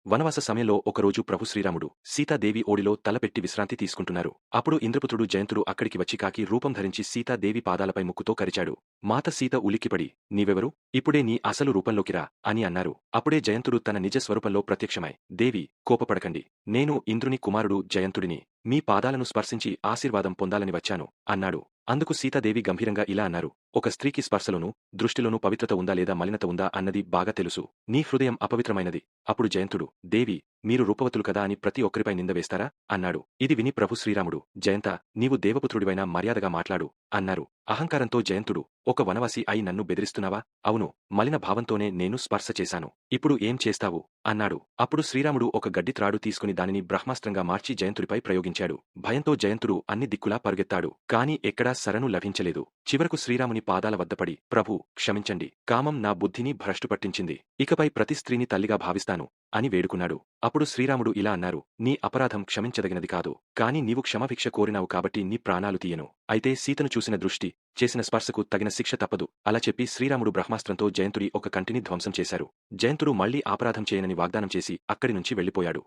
వనవాస సమయంలో ఒకరోజు ప్రభు శ్రీరాముడు సీతాదేవి ఓడిలో తలపెట్టి విశ్రాంతి తీసుకుంటున్నారు. అప్పుడు ఇంద్రపుత్రుడు జయంతుడు అక్కడికి వచ్చి కాకి రూపం ధరించి సీతాదేవి పాదాలపై ముక్కుతో కరిచాడు. మాత సీత ఉలిక్కిపడి, నీవెవరు? ఇప్పుడే నీ అసలు రూపంలోకి రా అని అన్నారు. అప్పుడే జయంతుడు తన నిజ స్వరూపంలో ప్రత్యక్షమై, దేవి, కోపపడకండి. నేను ఇంద్రుని కుమారుడు జయంతుడిని. మీ పాదాలను స్పర్శించి ఆశీర్వాదం పొందాలని వచ్చాను అన్నాడు. అందుకు సీతాదేవి గంభీరంగా ఇలా అన్నారు, ఒక స్త్రీకి స్పర్శలోనూ దృష్టిలోనూ పవిత్రత ఉందా లేదా మలినత ఉందా అన్నది బాగా తెలుసు. నీ హృదయం అపవిత్రమైనది. అప్పుడు జయంతుడు, దేవి, మీరు రూపవతులు కదా అని ప్రతి ఒక్కరిపై నింద వేస్తారా అన్నాడు. ఇది విని ప్రభు శ్రీరాముడు, జయంత, నీవు దేవపుత్రుడివైనా మర్యాదగా మాట్లాడు అన్నారు. అహంకారంతో జయంతుడు, ఒక వనవాసి అయి నన్ను బెదిరిస్తున్నావా? అవును, మలిన భావంతోనే నేను స్పర్శ చేశాను. ఇప్పుడు ఏం చేస్తావు అన్నాడు. అప్పుడు శ్రీరాముడు ఒక గడ్డి త్రాడు తీసుకుని దానిని బ్రహ్మాస్త్రంగా మార్చి జయంతుడిపై ప్రయోగించాడు. భయంతో జయంతుడు అన్ని దిక్కులా పరుగెత్తాడు. కాని ఎక్కడా శరణు లభించలేదు. చివరకు శ్రీరాముని పాదాల వద్దపడి, ప్రభూ, క్షమించండి. కామం నా బుద్ధిని భ్రష్టు పట్టించింది. ఇకపై ప్రతి స్త్రీని తల్లిగా భావిస్తాను అని వేడుకున్నాడు. అప్పుడు శ్రీరాముడు ఇలా అన్నారు, నీ అపరాధం క్షమించదగినది కాదు. కాని నీవు క్షమాభిక్ష కోరినావు కాబట్టి నీ ప్రాణాలు తీయను. అయితే సీతను చూసిన దృష్టి, చేసిన స్పర్శకు తగిన శిక్ష తప్పదు. అలా చెప్పి శ్రీరాముడు బ్రహ్మాస్త్రంతో జయంతుడి ఒక కంటిని ధ్వంసం చేశారు. జయంతుడు మళ్లీ అపరాధం చేయనని వాగ్దానం చేసి అక్కడి నుంచి వెళ్లిపోయాడు.